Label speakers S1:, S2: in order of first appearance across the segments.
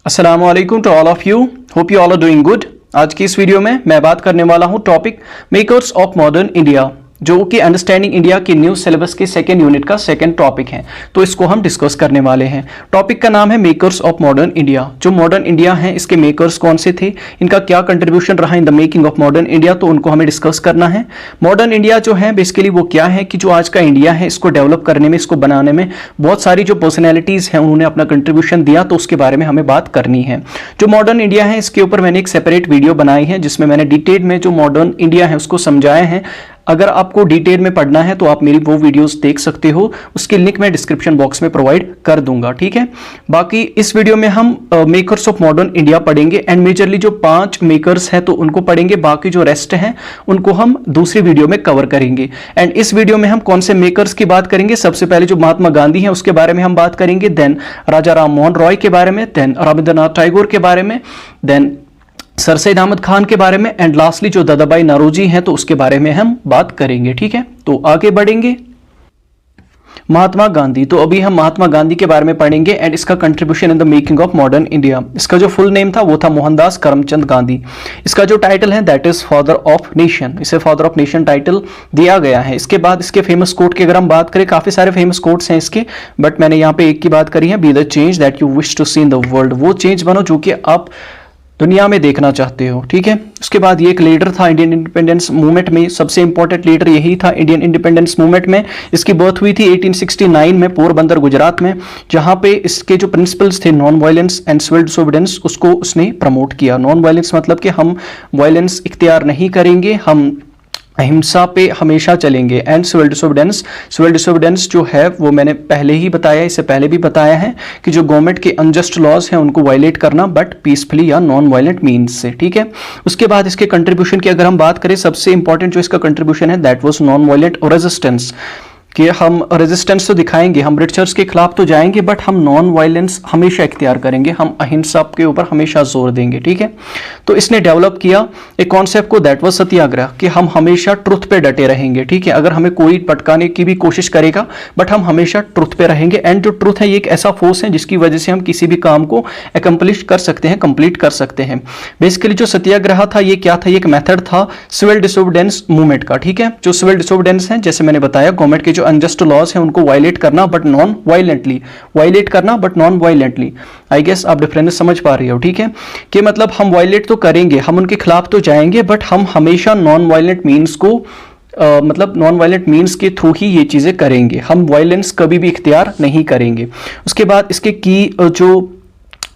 S1: अस्सलामुअलैकुम to all of you. Hope you all are doing good. आज की इस वीडियो में मैं बात करने वाला हूं topic makers of modern India, जो कि अंडरस्टैंडिंग इंडिया के न्यू सिलेबस के सेकेंड यूनिट का सेकेंड टॉपिक है। तो इसको हम डिस्कस करने वाले हैं। टॉपिक का नाम है मेकर्स ऑफ मॉडर्न इंडिया। जो मॉडर्न इंडिया है इसके मेकर्स कौन से थे, इनका क्या कंट्रीब्यूशन रहा इन the making of modern India, तो उनको हमें डिस्कस करना है। मॉडर्न इंडिया जो है बेसिकली वो क्या है कि जो आज का इंडिया है इसको डेवलप करने में, इसको बनाने में बहुत सारी जो पर्सनैलिटीज हैं उन्होंने अपना कंट्रीब्यूशन दिया, तो उसके बारे में हमें बात करनी है। जो मॉडर्न इंडिया है इसके ऊपर मैंने एक सेपरेट वीडियो बनाई है जिसमें मैंने डिटेल में जो मॉडर्न इंडिया है उसको समझाया है। अगर आपको डिटेल में पढ़ना है तो आप मेरी वो वीडियोस देख सकते हो, उसकी लिंक मैं डिस्क्रिप्शन बॉक्स में प्रोवाइड कर दूंगा, ठीक है। बाकी इस वीडियो में हम मेकर्स ऑफ मॉडर्न इंडिया पढ़ेंगे एंड मेजरली जो 5 मेकर्स हैं तो उनको पढ़ेंगे, बाकी जो रेस्ट हैं उनको हम दूसरी वीडियो में कवर करेंगे। एंड इस वीडियो में हम कौन से मेकर्स की बात करेंगे, सबसे पहले जो महात्मा गांधी हैं उसके बारे में हम बात करेंगे, देन राजा राम मोहन रॉय के बारे में, देन रविंद्रनाथ टैगोर के बारे में, देन सर सैयद अहमद खान के बारे में, एंड लास्टली जो दादाभाई नौरोजी हैं तो उसके बारे में हम बात करेंगे, ठीक है। तो आगे बढ़ेंगे। महात्मा गांधी, तो अभी हम महात्मा गांधी के बारे में पढ़ेंगे एंड इसका contribution in the making of modern India. इसका जो फुल नेम था वो था मोहनदास करमचंद गांधी। इसका जो टाइटल है that is father of nation, इसे फादर ऑफ नेशन टाइटल दिया गया है। इसके बाद इसके फेमस कोट की अगर हम बात करें, काफी सारे फेमस कोट्स हैं इसके, बट मैंने यहाँ पे एक की बात करी है, be the change that you wish to see in the world. वो चेंज बनो जो कि आप दुनिया में देखना चाहते हो, ठीक है। उसके बाद ये एक लीडर था इंडियन इंडिपेंडेंस मूवमेंट में, सबसे इंपॉर्टेंट लीडर यही था इंडियन इंडिपेंडेंस मूवमेंट में। इसकी बर्थ हुई थी 1869 में पोरबंदर गुजरात में, जहां पे इसके जो प्रिंसिपल्स थे non violence and civil disobedience उसको उसने प्रमोट किया। नॉन वायलेंस मतलब कि हम वायलेंस इख्तियार नहीं करेंगे, हम अहिंसा पे हमेशा चलेंगे, एंड सिविल डिसोबीडियंस जो है वो मैंने पहले ही बताया, इससे पहले भी बताया है कि जो गवर्नमेंट के अनजस्ट लॉज हैं उनको वायलेट करना, बट पीसफुली या नॉन वायलेंट मीन्स से, ठीक है। उसके बाद इसके कंट्रीब्यूशन की अगर हम बात करें, सबसे इंपॉर्टेंट जो इसका कंट्रीब्यूशन है that was non violent resistance, कि हम रेजिस्टेंस तो दिखाएंगे, हम ब्रिटिशर्स के खिलाफ तो जाएंगे बट हम नॉन वायलेंस हमेशा इख्तियार करेंगे, हम अहिंसा के ऊपर हमेशा जोर देंगे, ठीक है। तो इसने डेवलप किया एक कॉन्सेप्ट को दैट वाज सत्याग्रह, कि हम हमेशा ट्रुथ पे डटे रहेंगे, ठीक है। अगर हमें कोई भटकाने की भी कोशिश करेगा बट हम हमेशा ट्रुथ पे रहेंगे, एंड जो ट्रुथ है ये एक ऐसा फोर्स है जिसकी वजह से हम किसी भी काम को एकम्प्लिश कर सकते हैं, कंप्लीट कर सकते हैं। बेसिकली जो सत्याग्रह था ये क्या था, ये एक मेथड था सिविल डिसोबीडियंस मूवमेंट का, ठीक है। जो सिविल डिसोबीडियंस है, जैसे मैंने बताया, गवर्नमेंट के जो अनजस्ट लॉज हैं उनको वायलेट करना बट नॉन वायलेंटली, वायलेट करना but non violently. I guess आप डिफरेंस समझ पा रहे हो, ठीक है। कि मतलब हम वायलेट तो करेंगे, हम उनके खिलाफ तो जाएंगे बट हम हमेशा नॉन वायलेंट मीन्स को मतलब नॉन वायलेंट मीन्स के थ्रू ही ये चीजें करेंगे, हम वायलेंस कभी भी इख्तियार नहीं करेंगे। उसके बाद इसके की जो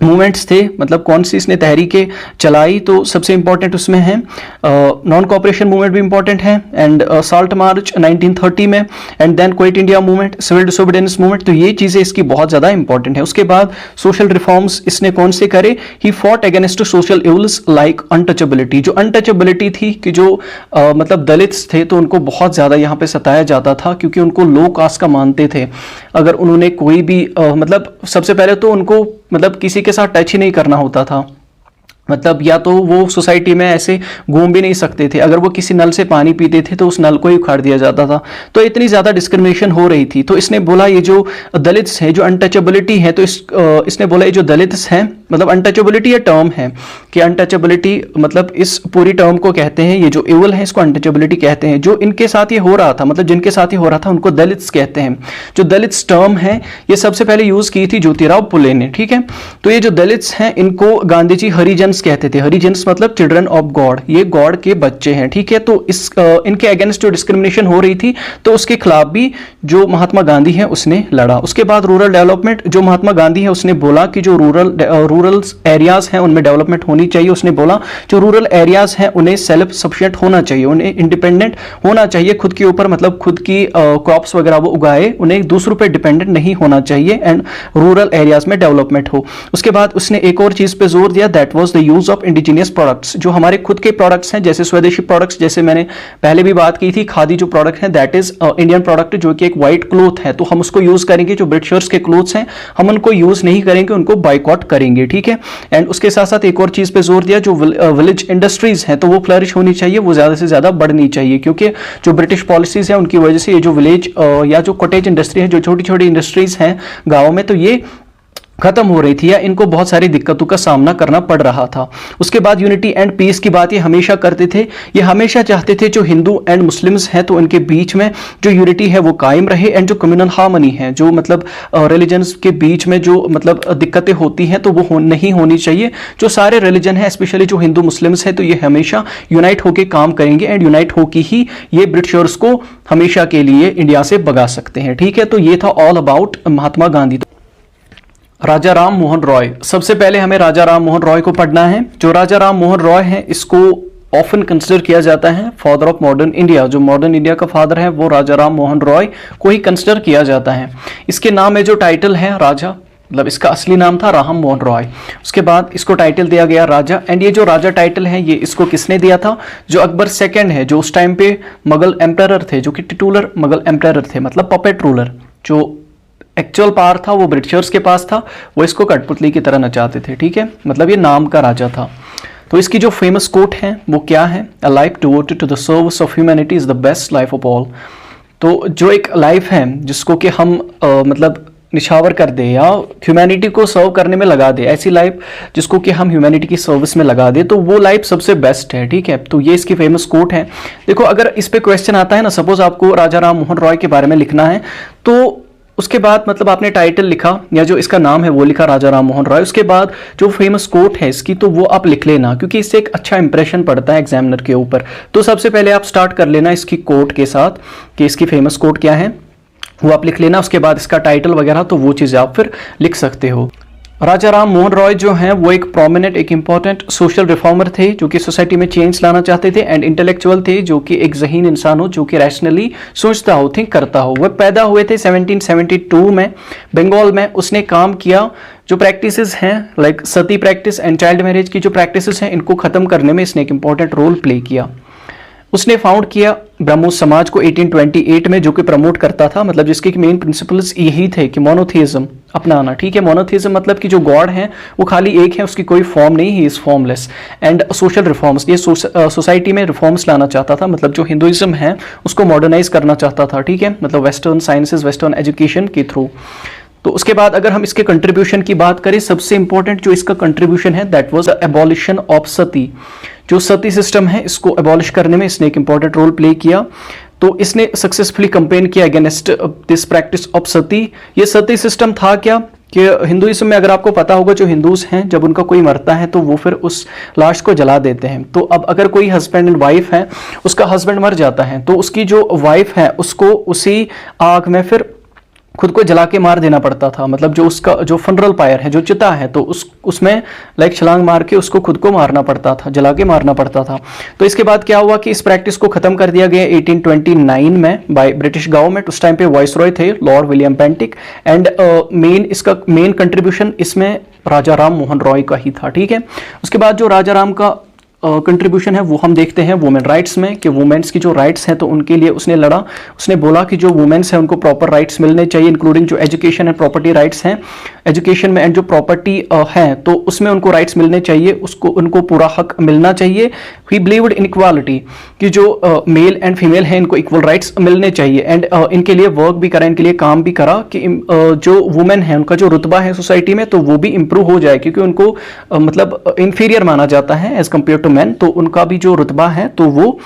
S1: मूवमेंट्स थे, मतलब कौन सी इसने तहरीकें चलाई, तो सबसे इंपॉर्टेंट उसमें है नॉन कॉपरेशन मूवमेंट भी इंपॉर्टेंट है, एंड साल्ट मार्च 1930 में, and then quit India movement, civil disobedience movement, तो ये चीज़ें इसकी बहुत ज़्यादा इंपॉर्टेंट है। उसके बाद सोशल रिफॉर्म्स इसने कौन से करे, he fought against social evils like untouchability. जो अनटचेबिलिटी थी कि जो मतलब दलित्स थे तो उनको बहुत ज़्यादा यहाँ पे सताया जाता था क्योंकि उनको लो कास्ट का मानते थे। अगर उन्होंने कोई भी मतलब सबसे पहले तो उनको मतलब किसी के साथ टच ही नहीं करना होता था, मतलब या तो वो सोसाइटी में ऐसे घूम भी नहीं सकते थे, अगर वो किसी नल से पानी पीते थे तो उस नल को ही उखाड़ दिया जाता था। तो इतनी ज़्यादा डिस्क्रिमिनेशन हो रही थी, तो इसने बोला ये जो दलित्स हैं, जो अनटचेबिलिटी है, तो इसने बोला ये जो दलित्स हैं, मतलब अनटचेबिलिटी ये टर्म है कि अनटचेबिलिटी मतलब इस पूरी टर्म को कहते हैं, ये जो इवल है इसको अनटचेबिलिटी कहते हैं। जो इनके साथ ये हो रहा था, मतलब जिनके साथ ये हो रहा था उनको दलित्स कहते हैं। जो दलित्स टर्म है ये सबसे पहले यूज की थी ज्योतिराव फुले ने, ठीक है। तो ये जो दलित्स हैं इनको गांधी जी हरिजन कहते थे, हरिजन्स मतलब चिल्ड्रन ऑफ गॉड, ये गॉड के बच्चे हैं, ठीक है। तो इस इनके अगेंस्ट जो डिस्क्रिमिनेशन हो रही थी तो उसके खिलाफ भी जो महात्मा गांधी है उसने लड़ा। उसके बाद रूरल डेवलपमेंट, जो महात्मा गांधी है उसने बोला कि जो रूरल एरियाज हैं उनमें डेवलपमेंट होनी चाहिए। उसने बोला जो रूरल एरियाज हैं उन्हें सेल्फ सफिशिएंट होना चाहिए, उन्हें इंडिपेंडेंट होना चाहिए खुद के ऊपर, मतलब खुद की क्रॉप्स वगैरह वो उगाए, उन्हें दूसरों पर डिपेंडेंट नहीं होना चाहिए, एंड रूरल एरियाज में डेवलपमेंट हो। उसके बाद उसने एक और चीज पे जोर दिया, that was the use of indigenous products. जो हमारे खुद के प्रोडक्ट्स हैं, जैसे स्वदेशी प्रोडक्ट्स, जैसे मैंने पहले भी बात की थी, खादी जो प्रोडक्ट है दैट इज इंडियन प्रोडक्ट, जो कि एक व्हाइट क्लोथ है, तो हम उसको यूज करेंगे। जो ब्रिटिशर्स के क्लोथ्स हैं हम उनको यूज नहीं करेंगे, उनको बाइकआउट करेंगे, ठीक है। एंड उसके साथ साथ एक और चीज पे जोर दिया, जो विलेज इंडस्ट्रीज हैं तो वो फ्लरिश होनी चाहिए, वो ज्यादा से ज्यादा बढ़नी चाहिए, क्योंकि जो ब्रिटिश पॉलिसीज है उनकी वजह से ये जो विलेज या जो कॉटेज इंडस्ट्री है, जो छोटी छोटी इंडस्ट्रीज हैं गाँव में, तो ये खत्म हो रही थी या इनको बहुत सारी दिक्कतों का सामना करना पड़ रहा था। उसके बाद यूनिटी एंड पीस की बात ये हमेशा करते थे, ये हमेशा चाहते थे जो हिंदू एंड मुस्लिम्स हैं तो उनके बीच में जो यूनिटी है वो कायम रहे, एंड जो कम्युनल हार्मनी है, जो मतलब रिलीजन्स के बीच में जो मतलब दिक्कतें होती हैं तो वो नहीं होनी चाहिए। जो सारे रिलीजन है स्पेशली जो हिंदू मुस्लिम्स हैं तो ये हमेशा यूनाइट होकर काम करेंगे, एंड यूनाइट होकर ही ये ब्रिटिशर्स को हमेशा के लिए इंडिया से भगा सकते हैं। ठीक है, तो ये था ऑल अबाउट महात्मा गांधी। राजा राम मोहन रॉय, सबसे पहले हमें राजा राम मोहन रॉय को पढ़ना है। जो राजा राम मोहन रॉय है इसको ऑफन कंसिडर किया जाता है फादर ऑफ मॉडर्न इंडिया। जो मॉडर्न इंडिया का फादर है वो राजा राम मोहन रॉय को ही कंसिडर किया जाता है। इसके नाम में जो टाइटल है राजा, मतलब इसका असली नाम था राम मोहन रॉय, उसके बाद इसको टाइटल दिया गया राजा। एंड ये जो राजा टाइटल है ये इसको किसने दिया था? जो अकबर सेकंड है, जो उस टाइम पे मुगल एम्परर थे, जो कि टिटुलर मुगल एम्परर थे, मतलब पपेट रूलर। जो एक्चुअल पावर था वो ब्रिटिशर्स के पास था, वो इसको कठपुतली की तरह नचाते थे। ठीक है, मतलब ये नाम का राजा था। तो इसकी जो फेमस कोट है वो क्या है? A life devoted to the service of humanity is the best life of all. तो जो एक लाइफ है जिसको कि हम मतलब निछावर कर दे या ह्यूमैनिटी को सर्व करने में लगा दे, ऐसी लाइफ जिसको कि हम ह्यूमैनिटी की सर्विस में लगा दे, तो वो लाइफ सबसे बेस्ट है। ठीक है, तो ये इसकी फेमस कोट है। देखो अगर इस पे क्वेश्चन आता है ना, सपोज आपको राजा राम मोहन रॉय के बारे में लिखना है, तो उसके बाद मतलब आपने टाइटल लिखा या जो इसका नाम है वो लिखा राजा राम मोहन रॉय, उसके बाद जो फेमस कोट है इसकी तो वो आप लिख लेना, क्योंकि इससे एक अच्छा इंप्रेशन पड़ता है एग्जामिनर के ऊपर। तो सबसे पहले आप स्टार्ट कर लेना इसकी कोट के साथ कि इसकी फेमस कोट क्या है, वो आप लिख लेना। उसके बाद इसका टाइटल वगैरह तो वो चीज़ आप फिर लिख सकते हो। राजा राम मोहन रॉय जो हैं वो एक प्रोमिनेंट, एक इंपॉर्टेंट सोशल रिफॉर्मर थे जो कि सोसाइटी में चेंज लाना चाहते थे, एंड इंटेलेक्चुअल थे जो कि एक ज़हीन इंसान हो, जो कि रैशनली सोचता हो, थिंक करता हो। वह पैदा हुए थे 1772 में बंगाल में। उसने काम किया, जो प्रैक्टिसेस हैं like Sati practice and child marriage की जो प्रैक्टिसेस हैं इनको ख़त्म करने में इसने एक इंपॉर्टेंट रोल प्ले किया। उसने फाउंड किया ब्रह्मो समाज को 1828 में, जो कि प्रमोट करता था, मतलब जिसके मेन प्रिंसिपल्स यही थे कि मोनोथेइज्म अपनाना। ठीक है, मोनोथेइज्म मतलब कि जो गॉड है वो खाली एक है, उसकी कोई फॉर्म नहीं, he is formless. And social reforms, ये सोसाइटी में रिफॉर्म्स लाना चाहता था, मतलब जो हिंदुइज्म है उसको मॉडर्नाइज करना चाहता था। ठीक है, मतलब वेस्टर्न साइंसेज, वेस्टर्न एजुकेशन के थ्रू। तो उसके बाद अगर हम इसके कंट्रीब्यूशन की बात करें, सबसे इंपॉर्टेंट जो इसका कंट्रीब्यूशन है that was the abolition of sati. जो सती सिस्टम है इसको एबॉलिश करने में इसने एक इंपॉर्टेंट रोल प्ले किया। तो इसने सक्सेसफुली कंपेन किया अगेंस्ट दिस प्रैक्टिस ऑफ सती। ये सती सिस्टम था क्या कि हिंदुइज्म में अगर आपको पता होगा, जो हिंदूज हैं जब उनका कोई मरता है तो वो फिर उस लाश को जला देते हैं। तो अब अगर कोई हस्बैंड एंड वाइफ है, उसका हस्बैंड मर जाता है तो उसकी जो वाइफ है उसको उसी आग में फिर खुद को जला के मार देना पड़ता था। मतलब जो उसका जो फनरल पायर है, जो चिता है, तो उसमें लाइक छलांग मार के उसको खुद को मारना पड़ता था, जला के मारना पड़ता था। तो इसके बाद क्या हुआ कि इस प्रैक्टिस को खत्म कर दिया गया 1829 में बाय ब्रिटिश गवर्नमेंट। उस टाइम पे वाइसरॉय थे लॉर्ड विलियम पेंटिक, एंड इसका मेन कंट्रीब्यूशन इसमें राजा राम मोहन रॉय का ही था। ठीक है, उसके बाद जो राजा राम का कंट्रीब्यूशन है वो हम देखते हैं वुमेन राइट्स में, कि वुमेन्स की जो राइट्स हैं तो उनके लिए उसने लड़ा। उसने बोला कि जो वुमेन्स हैं उनको प्रॉपर राइट्स मिलने चाहिए, इंक्लूडिंग जो एजुकेशन एंड प्रॉपर्टी राइट्स हैं, एजुकेशन में एंड जो प्रॉपर्टी है तो उसमें उनको राइट्स मिलने चाहिए, उसको उनको पूरा हक मिलना चाहिए। ही बिलीव्ड इन इक्वालिटी, कि जो मेल एंड फीमेल हैं इनको इक्वल राइट्स मिलने चाहिए, एंड इनके लिए वर्क भी करा, इनके लिए काम भी करा कि जो वुमेन है उनका जो रुतबा है सोसाइटी में तो वो भी इंप्रूव हो जाए, क्योंकि उनको मतलब इंफीरियर माना जाता है एज कम्पेयर टू मैन। तो उनका भी जो रुतबा है तो वो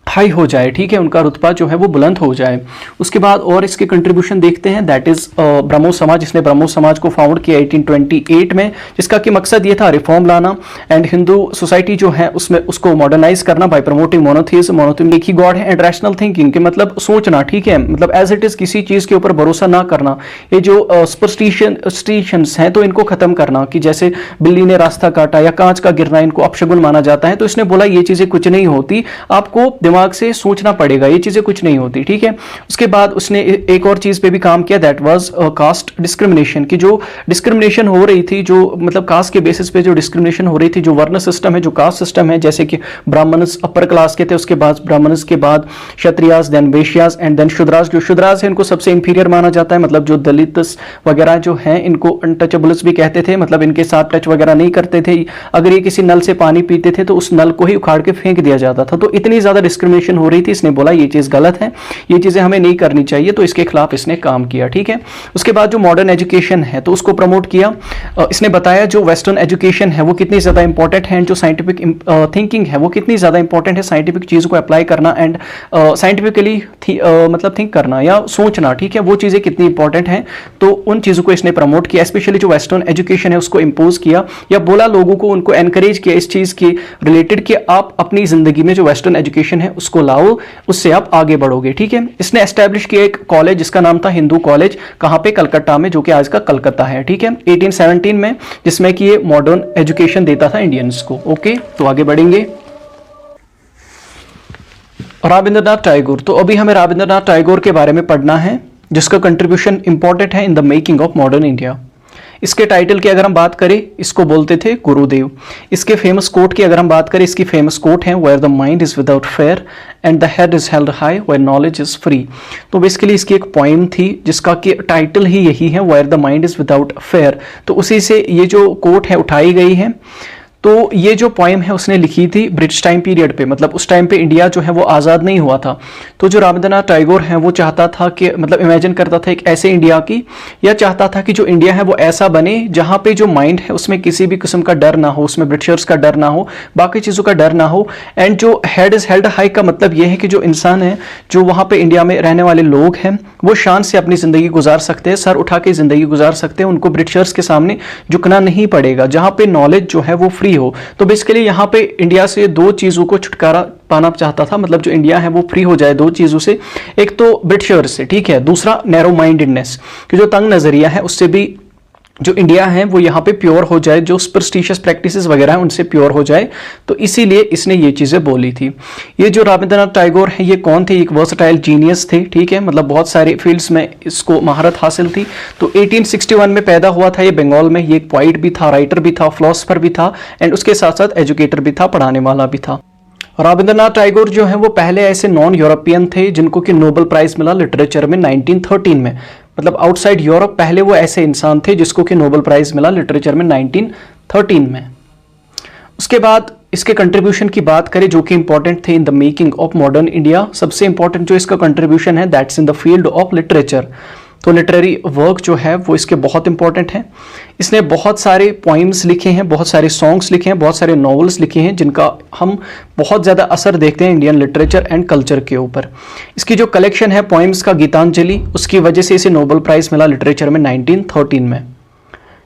S1: हाई हो जाए। ठीक है, उनका रुतबा जो है वो बुलंद हो जाए। उसके बाद और इसके कंट्रीब्यूशन देखते हैं, दैट इज ब्रह्मो समाज। इसने ब्रह्मो समाज को फाउंड किया 1828 में, जिसका कि मकसद ये था रिफॉर्म लाना एंड हिंदू सोसाइटी जो है उसमें उसको मॉडर्नाइज करना बाय प्रमोटिंग मोनोथेइज्म। मोनोथेइज्म एक ही गॉड है, एंड रैशनल थिंकिंग, के मतलब सोचना। ठीक है, मतलब एज इट इज किसी चीज के ऊपर भरोसा ना करना। ये जो सुपरस्टिशंस हैं तो इनको खत्म करना, कि जैसे बिल्ली ने रास्ता काटा या कांच का गिरना इनको अपशगुन माना जाता है। तो इसने बोला ये चीजें कुछ नहीं होती, आपको दिमाग से सोचना पड़ेगा, ये चीजें कुछ नहीं होती। ठीक है, उसके बाद उसने एक और चीज पे भी काम किया, दैट वाज कास्ट डिस्क्रिमिनेशन, की जो डिस्क्रिमिनेशन हो रही थी, जो मतलब कास्ट के बेसिस पे जो डिस्क्रिमिनेशन हो रही थी, जो वर्ण सिस्टम है, जो कास्ट सिस्टम है, जैसे कि ब्राह्मण्स अपर क्लास के थे, उसके बाद ब्राह्मण्स के बाद Kshatriyas, then Vaishyas and then Shudras. जो शूद्रास है इनको सबसे इंफीरियर माना जाता है, मतलब जो दलित वगैरह जो हैं इनको अनटचेबल्स भी कहते थे, मतलब इनके साथ टच वगैरह नहीं करते थे। अगर ये किसी नल से पानी पीते थे तो उस नल को ही उखाड़ के फेंक दिया जाता था। तो इतनी ज्यादा डिस्क्रिमिनेशन हो रही थी, इसने बोला ये चीज़ गलत है, ये चीज़ें हमें नहीं करनी चाहिए, तो इसके खिलाफ इसने काम किया। ठीक है, उसके बाद जो मॉडर्न एजुकेशन है तो उसको प्रमोट किया। इसने बताया जो वेस्टर्न एजुकेशन है वो कितनी ज़्यादा इंपॉर्टेंट है, जो साइंटिफिक थिंकिंग है वो कितनी ज़्यादा इंपॉर्टेंट है, साइंटिफिक चीज़ों को अप्लाई करना एंड साइंटिफिकली मतलब थिंक करना या सोचना, ठीक है, वो चीज़ें कितनी इंपॉर्टेंट हैं, तो उन चीज़ों को इसने प्रमोट किया। स्पेशली जो वेस्टर्न एजुकेशन है उसको इम्पोज किया या बोला लोगों को, उनको एनकरेज किया इस चीज़ के रिलेटेड कि आप अपनी ज़िंदगी में जो वेस्टर्न एजुकेशन है उसको लाओ, उससे आप आगे बढ़ोगे। ठीक है, इसने एस्टैब्लिश किया एक कॉलेज जिसका नाम था हिंदू कॉलेज, कहाँ पे, कलकत्ता में, जो कि आज का कलकत्ता है। ठीक है, 1817 में, जिसमें कि ये मॉडर्न एजुकेशन देता था इंडियंस को। ओके, तो आगे बढ़ेंगे। रविंद्रनाथ टैगोर, तो अभी हमें रविंद्रनाथ टैगोर के बारे में पढ़ना है जिसका कंट्रीब्यूशन इंपॉर्टेंट है इन the making of modern India. इसके टाइटल की अगर हम बात करें, इसको बोलते थे गुरुदेव। इसके फेमस कोट की अगर हम बात करें, इसकी फेमस कोट है where the mind is without fear and the head is held high where knowledge is free. तो बेसिकली इसकी एक पोइम थी जिसका कि टाइटल ही यही है, where the mind is without fear. तो उसी से ये जो कोट है उठाई गई है। तो ये जो पोएम है उसने लिखी थी ब्रिटिश टाइम पीरियड पे, मतलब उस टाइम पे इंडिया जो है वो आज़ाद नहीं हुआ था। तो जो रविंद्रनाथ टैगोर है वो चाहता था कि, मतलब इमेजिन करता था एक ऐसे इंडिया की, या चाहता था कि जो इंडिया है वो ऐसा बने जहाँ पे जो माइंड है उसमें किसी भी किस्म का डर ना हो, उसमें ब्रिटिशर्स का डर ना हो, बाकी चीज़ों का डर ना हो। एंड जो हेड इज हेल्ड हाई का मतलब ये है कि जो इंसान है, जो वहाँ पे इंडिया में रहने वाले लोग हैं, वो शान से अपनी ज़िंदगी गुजार सकते हैं, सर उठा के ज़िंदगी गुजार सकते हैं, उनको ब्रिटिशर्स के सामने झुकना नहीं पड़ेगा, जहाँ पे नॉलेज जो है वो फ्री हो। तो बेसिकली यहाँ पे इंडिया से दो चीज़ों को छुटकारा पाना चाहता था, मतलब जो इंडिया है वो फ्री हो जाए दो चीज़ों से, एक तो ब्रिटिशर्स से, ठीक है, दूसरा नैरो माइंडेडनेस, कि जो तंग नज़रिया है उससे भी जो इंडिया है वो यहाँ पे प्योर हो जाए, जो सुपरस्टिशियस प्रैक्टिसेस वगैरह हैं उनसे प्योर हो जाए। तो इसीलिए इसने ये चीज़ें बोली थी। ये जो रविंद्रनाथ टैगोर है ये कौन थे? एक वर्सटाइल जीनियस थे, ठीक है, मतलब बहुत सारे फील्ड्स में इसको महारत हासिल थी। तो 1861 में पैदा हुआ था ये बंगाल में। ये एक पोइट भी था, राइटर भी था, फिलोसफर भी था, एंड उसके साथ साथ एजुकेटर भी था, पढ़ाने वाला भी था। रविंद्रनाथ टैगोर जो है वो पहले ऐसे नॉन यूरोपियन थे जिनको कि नोबेल प्राइज मिला लिटरेचर में 1913 में, मतलब आउटसाइड यूरोप पहले वो ऐसे इंसान थे जिसको कि नोबेल प्राइज मिला लिटरेचर में 1913 में। उसके बाद इसके कंट्रीब्यूशन की बात करें जो कि इंपॉर्टेंट थे इन the making of modern India, सबसे इंपॉर्टेंट जो इसका कंट्रीब्यूशन है that's in the field of literature. तो लिटरेरी वर्क जो है वो इसके बहुत इंपॉर्टेंट है। इसने बहुत सारे पोइम्स लिखे हैं, बहुत सारे सॉन्ग्स लिखे हैं, बहुत सारे नॉवेल्स लिखे हैं जिनका हम बहुत ज़्यादा असर देखते हैं इंडियन लिटरेचर एंड कल्चर के ऊपर। इसकी जो कलेक्शन है पोइम्स का गीतांजलि, उसकी वजह से इसे नोबेल प्राइज़ मिला लिटरेचर में 1913 में।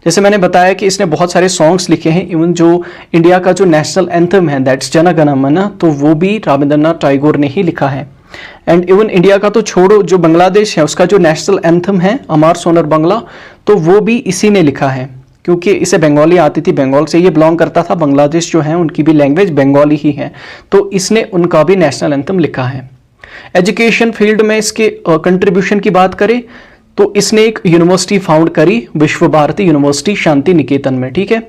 S1: जैसे मैंने बताया कि इसने बहुत सारे सॉन्ग्स लिखे हैं, इवन जो इंडिया का जो नेशनल एंथम है दैट्स जन गण मन, तो वो भी रविंद्रनाथ टैगोर ने ही लिखा है। एंड इवन इंडिया का तो छोड़ो, जो बांग्लादेश है उसका जो नेशनल एंथम है अमार सोनर बांग्ला, तो वो भी इसी ने लिखा है, क्योंकि इसे बंगाली आती थी, बंगाल से ये बिलोंग करता था। बांग्लादेश जो है उनकी भी लैंग्वेज बंगाली ही है, तो इसने उनका भी नेशनल एंथम लिखा है। एजुकेशन फील्ड में इसके कंट्रीब्यूशन की बात करें तो इसने एक यूनिवर्सिटी फाउंड करी, विश्व भारती यूनिवर्सिटी शांति निकेतन में, ठीक है।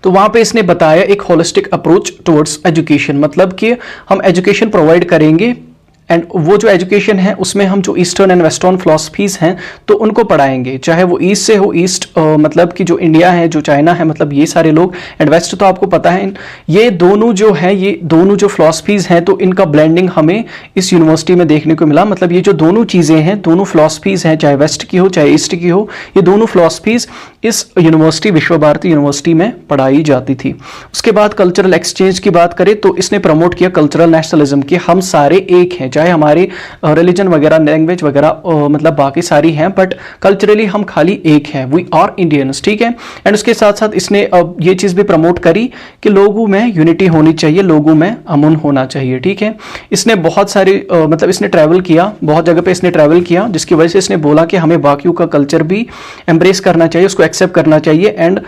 S1: तो वहां पे इसने बताया एक होलिस्टिक अप्रोच टुवर्ड्स एजुकेशन, मतलब कि हम एजुकेशन प्रोवाइड करेंगे एंड वो जो एजुकेशन है उसमें हम जो ईस्टर्न एंड वेस्टर्न फिलॉसफीज हैं तो उनको पढ़ाएंगे, चाहे वो ईस्ट से हो, ईस्ट मतलब कि जो इंडिया है, जो चाइना है, मतलब ये सारे लोग, एंड वेस्ट तो आपको पता है। ये दोनों जो है, ये दोनों जो फिलॉसफीज हैं तो इनका ब्लेंडिंग हमें इस यूनिवर्सिटी में देखने को मिला। मतलब ये जो दोनों चीज़ें हैं, दोनों फिलॉसफीज हैं, चाहे वेस्ट की हो चाहे ईस्ट की हो, ये दोनों फिलॉसफीज इस यूनिवर्सिटी विश्व भारती यूनिवर्सिटी में पढ़ाई जाती थी। उसके बाद कल्चरल एक्सचेंज की बात करें तो इसने प्रमोट किया कल्चरल नेशनलिज्म की, हम सारे एक हैं, चाहे हमारे रिलीजन वगैरह, लैंग्वेज वगैरह मतलब बाकी सारी हैं, बट कल्चरली हम खाली एक हैं, वी आर इंडियंस, ठीक है। एंड उसके साथ साथ इसने ये चीज़ भी प्रमोट करी कि लोगों में यूनिटी होनी चाहिए, लोगों में अमन होना चाहिए, ठीक है। इसने बहुत सारे मतलब इसने ट्रैवल किया, बहुत जगह पे इसने ट्रैवल किया, जिसकी वजह से इसने बोला कि हमें बाकियों का कल्चर भी एम्ब्रेस करना चाहिए, उसको एक्सेप्ट करना चाहिए एंड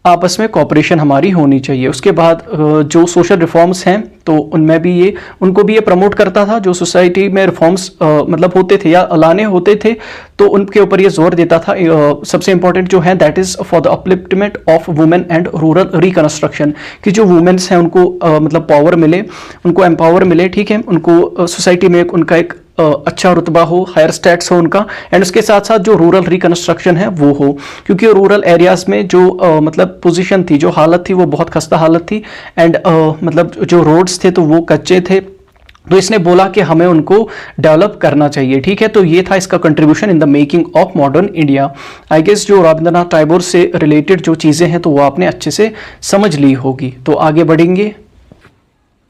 S1: आपस में कोऑपरेशन हमारी होनी चाहिए। उसके बाद जो सोशल रिफॉर्म्स हैं तो उनमें भी ये, उनको भी ये प्रमोट करता था। जो सोसाइटी में रिफॉर्म्स मतलब होते थे या लाने होते थे तो उनके ऊपर ये जोर देता था। सबसे इंपॉर्टेंट जो है that is for the upliftment of women and rural reconstruction, कि जो वुमेन्स हैं उनको मतलब पावर मिले, उनको एम्पावर मिले, ठीक है, उनको सोसाइटी में उनका एक अच्छा रुतबा हो, हायर स्टेट्स हो उनका, एंड उसके साथ साथ जो रूरल रिकंस्ट्रक्शन है वो हो, क्योंकि रूरल एरियाज में जो मतलब पोजीशन थी, जो हालत थी वो बहुत खस्ता हालत थी, एंड मतलब जो रोड्स थे तो वो कच्चे थे, तो इसने बोला कि हमें उनको डेवलप करना चाहिए, ठीक है। तो ये था इसका contribution in the making of modern India. I guess जो रविंद्रनाथ टैगोर से रिलेटेड जो चीज़ें हैं तो वो आपने अच्छे से समझ ली होगी। तो आगे बढ़ेंगे।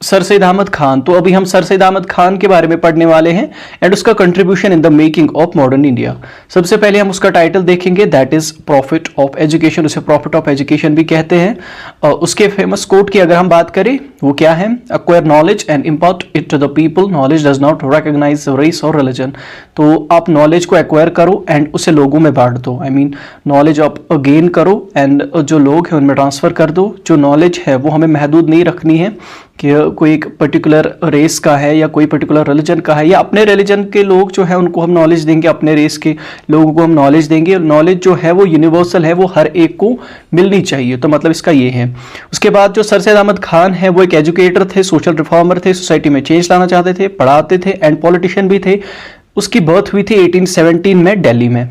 S1: सर सैयद अहमद खान, तो अभी हम सर सैयद अहमद खान के बारे में पढ़ने वाले हैं एंड उसका contribution in the making of modern India. सबसे पहले हम उसका टाइटल देखेंगे, that is profit of education. उसे प्रॉफिट ऑफ एजुकेशन भी कहते हैं। उसके फेमस कोट की अगर हम बात करें वो क्या है, acquire knowledge and impart it to the people, knowledge does not recognise race और रिलीजन। तो आप नॉलेज को एक्वायर करो एंड उसे लोगों में बांट दो। आई मीन नॉलेज आप गेन करो एंड जो लोग हैं उनमें ट्रांसफर कर दो। जो नॉलेज है वो हमें महदूद नहीं रखनी है कि कोई एक पर्टिकुलर रेस का है या कोई पर्टिकुलर रिलीजन का है, या अपने रिलीजन के लोग जो है उनको हम नॉलेज देंगे, अपने रेस के लोगों को हम नॉलेज देंगे। नॉलेज जो है वो यूनिवर्सल है, वो हर एक को मिलनी चाहिए। तो मतलब इसका ये है। उसके बाद जो सर सैयद अहमद खान है वो एक एजुकेटर थे, सोशल रिफॉर्मर थे, सोसाइटी में चेंज लाना चाहते थे, पढ़ाते थे एंड पॉलिटिशियन भी थे। उसकी बर्थ हुई थी 1817 में दिल्ली में।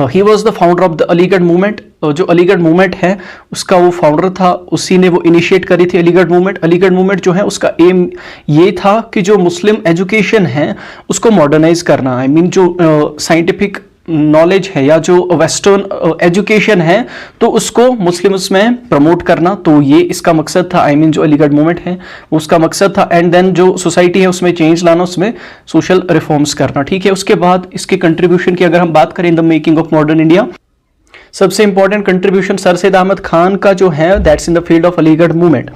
S1: He was the founder of the Aligarh movement. जो अलीगढ़ मूवमेंट है उसका वो फाउंडर था, उसी ने वो इनिशिएट करी थी अलीगढ़ मूवमेंट। अलीगढ़ मूवमेंट जो है उसका एम ये था कि जो मुस्लिम एजुकेशन है उसको मॉडर्नाइज करना। आई मीन जो साइंटिफिक नॉलेज है या जो वेस्टर्न एजुकेशन है तो उसको मुस्लिम्स में प्रमोट करना। तो ये इसका मकसद था। आई मीन जो अलीगढ़ मूवमेंट है उसका मकसद था। एंड देन जो सोसाइटी है उसमें चेंज लाना, उसमें सोशल रिफॉर्म्स करना, ठीक है। उसके बाद इसके कंट्रीब्यूशन की अगर हम बात करें in the making of modern India, सबसे important contribution sir Syed Ahmad Khan का जो है that's in the field of Aligarh movement.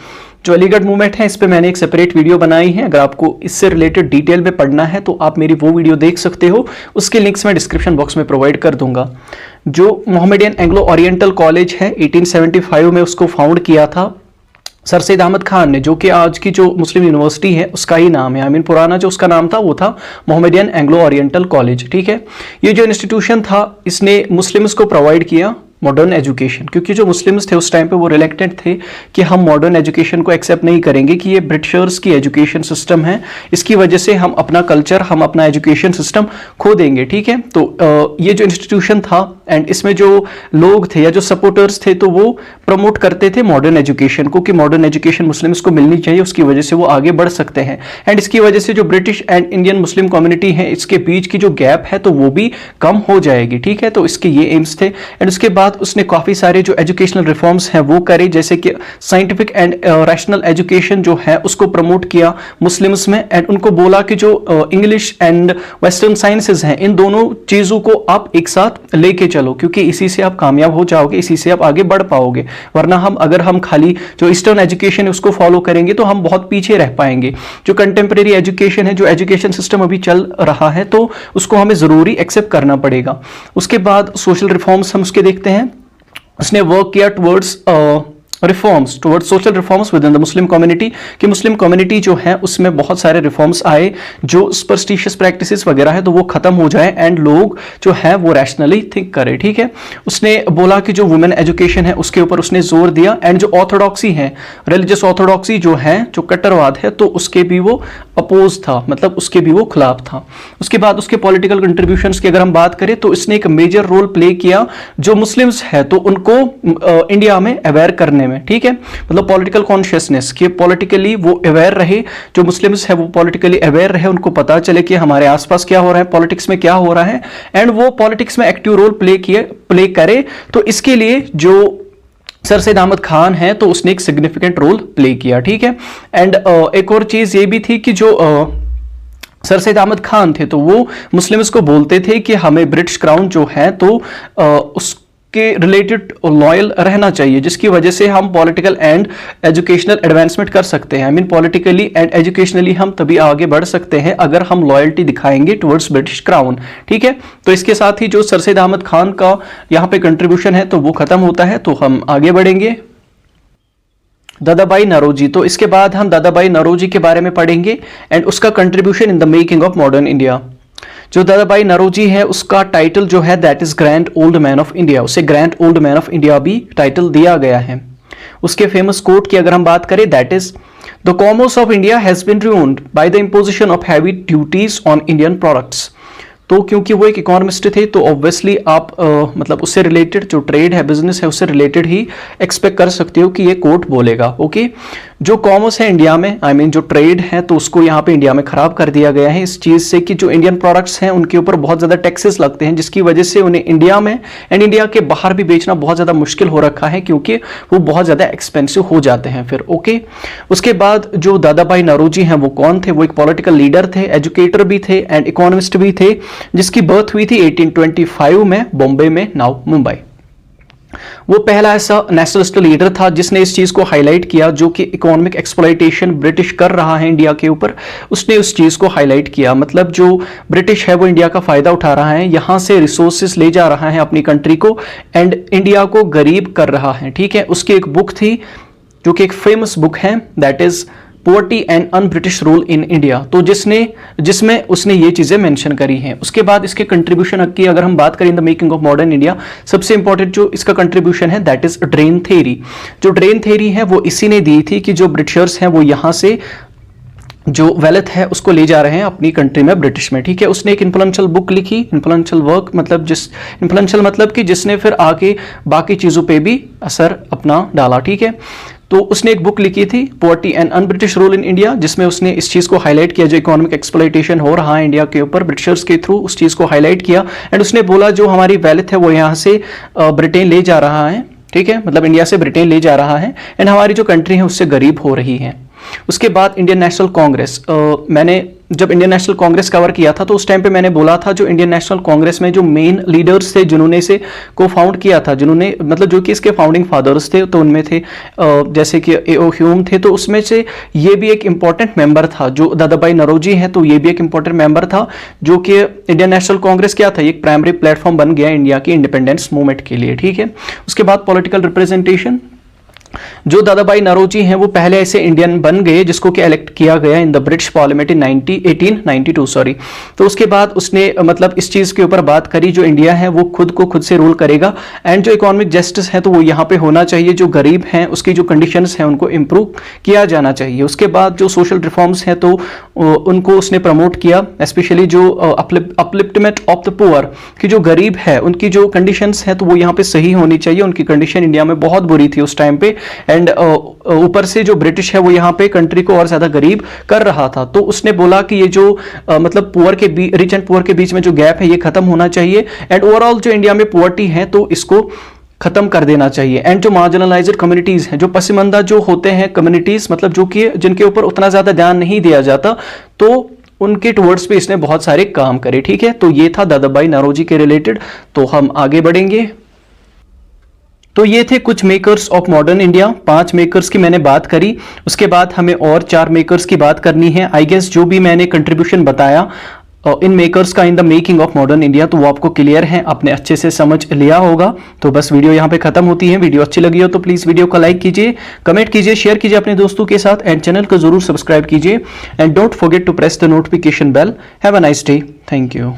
S1: जो अलीगढ़ मूवमेंट है इस पे मैंने एक सेपरेट वीडियो बनाई है। अगर आपको इससे रिलेटेड डिटेल में पढ़ना है तो आप मेरी वो वीडियो देख सकते हो, उसके लिंक्स मैं डिस्क्रिप्शन बॉक्स में प्रोवाइड कर दूंगा। जो मोहम्मदियन एंग्लो ओरिएंटल कॉलेज है 1875 में उसको फाउंड किया था सर सैयद अहमद खान ने, जो कि आज की जो मुस्लिम यूनिवर्सिटी है उसका ही नाम है। आई मीन पुराना जो उसका नाम था वो था मोहम्मदियन एंग्लो ओरिएंटल कॉलेज, ठीक है। ये जो इंस्टीट्यूशन था इसने मुस्लिम्स को प्रोवाइड किया मॉडर्न एजुकेशन, क्योंकि जो मुस्लिम्स थे उस टाइम पे वो रिलेक्टेड थे कि हम मॉडर्न एजुकेशन को एक्सेप्ट नहीं करेंगे कि ये ब्रिटिशर्स की एजुकेशन सिस्टम है, इसकी वजह से हम अपना कल्चर, हम अपना एजुकेशन सिस्टम खो देंगे, ठीक है। तो ये जो इंस्टीट्यूशन था एंड इसमें जो लोग थे या जो सपोर्टर्स थे तो वो प्रमोट करते थे मॉडर्न एजुकेशन को कि मॉडर्न एजुकेशन मुस्लिम्स को मिलनी चाहिए, उसकी वजह से वो आगे बढ़ सकते हैं। एंड इसकी वजह से जो British and Indian Muslim community है इसके बीच की जो गैप है तो वो भी कम हो जाएगी, ठीक है। तो इसके ये एम्स थे। एंड उसके बाद उसने काफी सारे जो एजुकेशनल रिफॉर्म्स हैं वो करे, जैसे कि साइंटिफिक एंड रैशनल एजुकेशन जो है उसको प्रमोट किया मुस्लिम्स में। एंड उनको बोला कि जो इंग्लिश एंड वेस्टर्न साइंसेज हैं इन दोनों चीजों को आप एक साथ लेके चलो, क्योंकि इसी से आप कामयाब हो जाओगे, इसी से आप आगे बढ़ पाओगे। वरना अगर हम खाली जो ईस्टर्न एजुकेशन है उसको फॉलो करेंगे तो हम बहुत पीछे रह पाएंगे। जो कंटेम्प्रेरी एजुकेशन है, जो एजुकेशन सिस्टम अभी चल रहा है तो उसको हमें जरूरी एक्सेप्ट करना पड़ेगा। उसके बाद सोशल रिफॉर्म्स हम उसके देखते हैं। उसने वर्क किया towards reforms, towards social reforms with in the Muslim community, कि मुस्लिम कम्युनिटी जो है उसमें बहुत सारे रिफॉर्म्स आए, जो सुपरस्टिशियस प्रैक्टिसेस वगैरह है तो वो खत्म हो जाए एंड लोग जो है वो रैशनली थिंक करें, ठीक है। उसने बोला कि जो वुमेन एजुकेशन है उसके ऊपर उसने जोर दिया। एंड जो ऑर्थोडॉक्सी है, रिलीजियस ऑर्थोडॉक्सी जो है, जो कट्टरवाद है, तो उसके भी वो अपोज था, मतलब उसके भी वो खिलाफ था। उसके बाद उसके पॉलिटिकल कंट्रीब्यूशंस की अगर हम बात करें तो इसने एक मेजर रोल प्ले किया जो मुस्लिम्स है तो उनको इंडिया में अवेयर करने में, ठीक है। मतलब पॉलिटिकल कॉन्शियसनेस कि पॉलिटिकली वो अवेयर रहे, जो मुस्लिम्स है वो पॉलिटिकली अवेयर रहे, उनको पता चले कि हमारे आसपास क्या हो रहा है, पॉलिटिक्स में क्या हो रहा है, एंड वो पॉलिटिक्स में एक्टिव रोल प्ले करे। तो इसके लिए जो सर सैयद अहमद खान है तो उसने एक सिग्निफिकेंट रोल प्ले किया, ठीक है। एंड एक और चीज ये भी थी कि जो सर सैयद अहमद खान थे तो वो मुस्लिम्स को बोलते थे कि हमें ब्रिटिश क्राउन जो है तो उसके रिलेटेड लॉयल रहना चाहिए, जिसकी वजह से हम पॉलिटिकल एंड एजुकेशनल एडवांसमेंट कर सकते हैं। I mean politically and educationally हम तभी आगे बढ़ सकते हैं अगर हम लॉयल्टी दिखाएंगे टुवर्ड्स ब्रिटिश क्राउन, ठीक है। तो इसके साथ ही जो सर सैयद अहमद खान का यहाँ पे कंट्रीब्यूशन है तो वो खत्म होता है। तो हम आगे बढ़ेंगे। दादाभाई नौरोजी, तो इसके बाद हम दादाभाई नौरोजी के बारे में पढ़ेंगे एंड उसका contribution in the making of modern India. जो दादाभाई नौरोजी है उसका टाइटल जो है that is grand old man of India, उसे grand old man of India भी टाइटल दिया गया है। उसके फेमस कोट की अगर हम बात करें that is the commerce of India has been ruined by the imposition of heavy duties on Indian products. तो क्योंकि वो एक इकोनॉमिस्ट थे तो ऑब्वियसली आप मतलब उससे रिलेटेड जो ट्रेड है, बिजनेस है, उससे रिलेटेड ही एक्सपेक्ट कर सकते हो कि ये कोट बोलेगा, ओके। जो कॉमर्स है इंडिया में, आई मीन जो ट्रेड है, तो उसको यहाँ पे इंडिया में खराब कर दिया गया है इस चीज से कि जो इंडियन प्रोडक्ट्स हैं उनके ऊपर बहुत ज्यादा टैक्सेस लगते हैं, जिसकी वजह से उन्हें इंडिया में एंड इंडिया के बाहर भी बेचना बहुत ज्यादा मुश्किल हो रखा है, क्योंकि वो बहुत ज्यादा एक्सपेंसिव हो जाते हैं फिर। ओके, उसके बाद जो दादा भाई नौरोजी हैं वो कौन थे? वो एक पॉलिटिकल लीडर थे, एजुकेटर भी थे एंड इकोनॉमिस्ट भी थे, जिसकी बर्थ हुई थी 1825 में बॉम्बे में, नाउ मुंबई। वो पहला ऐसा नेशनलिस्ट लीडर था जिसने इस चीज को हाईलाइट किया जो कि इकोनॉमिक एक्सप्लॉइटेशन ब्रिटिश कर रहा है इंडिया के ऊपर, उसने उस चीज को हाईलाइट किया। मतलब जो ब्रिटिश है वो इंडिया का फायदा उठा रहा है, यहां से रिसोर्सेस ले जा रहा है अपनी कंट्री को एंड इंडिया को गरीब कर रहा है। ठीक है, उसकी एक बुक थी जो कि एक फेमस बुक है, that is poverty and un British rule in India, तो जिसमें उसने ये चीजें मेंशन करी हैं। उसके बाद इसके कंट्रीब्यूशन की अगर हम बात करें in the making of modern India, सबसे इंपॉर्टेंट जो इसका कंट्रीब्यूशन है दैट इज ड्रेन थ्योरी। जो ड्रेन थ्योरी है वो इसी ने दी थी कि जो ब्रिटिशर्स हैं वो यहाँ से जो वेल्थ है उसको ले जा रहे हैं अपनी कंट्री में, ब्रिटिश में। ठीक है, उसने एक इन्फ्लुएंशियल बुक लिखी, इन्फ्लुएंशियल वर्क मतलब इन्फ्लुएंशियल मतलब कि जिसने फिर आगे बाकी चीजों पे भी असर अपना डाला। ठीक है, तो उसने एक बुक लिखी थी poverty and un British rule in India, जिसमें उसने इस चीज को हाईलाइट किया जो इकोनॉमिक एक्सप्लॉइटेशन हो रहा है इंडिया के ऊपर ब्रिटिशर्स के थ्रू, उस चीज को हाईलाइट किया एंड उसने बोला जो हमारी वेल्थ है वो यहाँ से ब्रिटेन ले जा रहा है। ठीक है, मतलब इंडिया से ब्रिटेन ले जा रहा है एंड हमारी जो कंट्री है उससे गरीब हो रही है। उसके बाद इंडियन नेशनल कांग्रेस, मैंने जब इंडियन नेशनल कांग्रेस कवर किया था तो उस टाइम पे मैंने बोला था जो इंडियन नेशनल कांग्रेस में जो मेन लीडर्स थे जिन्होंने इसे को फाउंड किया था, जिन्होंने मतलब जो कि इसके फाउंडिंग फादर्स थे, तो उनमें थे जैसे कि ए.ओ. ह्यूम थे, तो उसमें से ये भी एक इंपॉर्टेंट मेंबर था। जो दादा भाई नौरोजी है तो ये भी एक इंपॉर्टेंट मेंबर था, जो कि इंडियन नेशनल कांग्रेस क्या था, एक प्राइमरी प्लेटफॉर्म बन गया इंडिया की इंडिपेंडेंस मूवमेंट के लिए। ठीक है, उसके बाद पॉलिटिकल रिप्रेजेंटेशन, जो दादा भाई नौरोजी हैं वो पहले ऐसे इंडियन बन गए जिसको कि इलेक्ट किया गया in the British parliament in 1892 sorry. तो उसके बाद उसने मतलब इस चीज के ऊपर बात करी जो इंडिया है वो खुद को खुद से रूल करेगा एंड जो इकोनॉमिक जस्टिस है तो वो यहाँ पे होना चाहिए, जो गरीब हैं उसकी जो कंडीशंस हैं उनको इम्प्रूव किया जाना चाहिए। उसके बाद जो सोशल रिफॉर्म्स हैं तो उनको उसने प्रमोट किया, स्पेशली जो अपलिफ्टमेंट ऑफ द पुअर, कि जो गरीब है उनकी जो कंडीशंस है तो वो यहाँ पे सही होनी चाहिए। उनकी कंडीशन इंडिया में बहुत बुरी थी उस टाइम पे एंड ऊपर से जो ब्रिटिश है वो यहाँ पे कंट्री को और ज्यादा गरीब कर रहा था। तो उसने बोला कि ये जो मतलब पुअर के रिच एंड पुअर के बीच में जो गैप है ये खत्म होना चाहिए एंड ओवरऑल जो इंडिया में पुअर्टी है तो इसको खत्म कर देना चाहिए। एंड जो मार्जिनलाइज्ड कम्युनिटीज हैं, जो पसमानदा जो होते हैं कम्युनिटीज, मतलब जो कि जिनके ऊपर उतना ज्यादा ध्यान नहीं दिया जाता, तो उनके टुवर्ड्स पे इसने बहुत सारे काम करे। ठीक है, तो ये था दादा भाई नौरोजी के रिलेटेड। तो हम आगे बढ़ेंगे। तो ये थे कुछ makers of modern India, 5 makers की मैंने बात करी। उसके बाद हमें और 4 मेकर्स की बात करनी है। आई गेस जो भी मैंने कंट्रीब्यूशन बताया इन मेकर्स का इन the making of modern India तो वो आपको क्लियर है, आपने अच्छे से समझ लिया होगा। तो बस वीडियो यहाँ पे खत्म होती है। वीडियो अच्छी लगी हो तो प्लीज वीडियो को लाइक कीजिए, कमेंट कीजिए, शेयर कीजिए अपने दोस्तों के साथ एंड चैनल को जरूर सब्सक्राइब कीजिए and don't forget to press the notification bell. Have a nice day, thank you.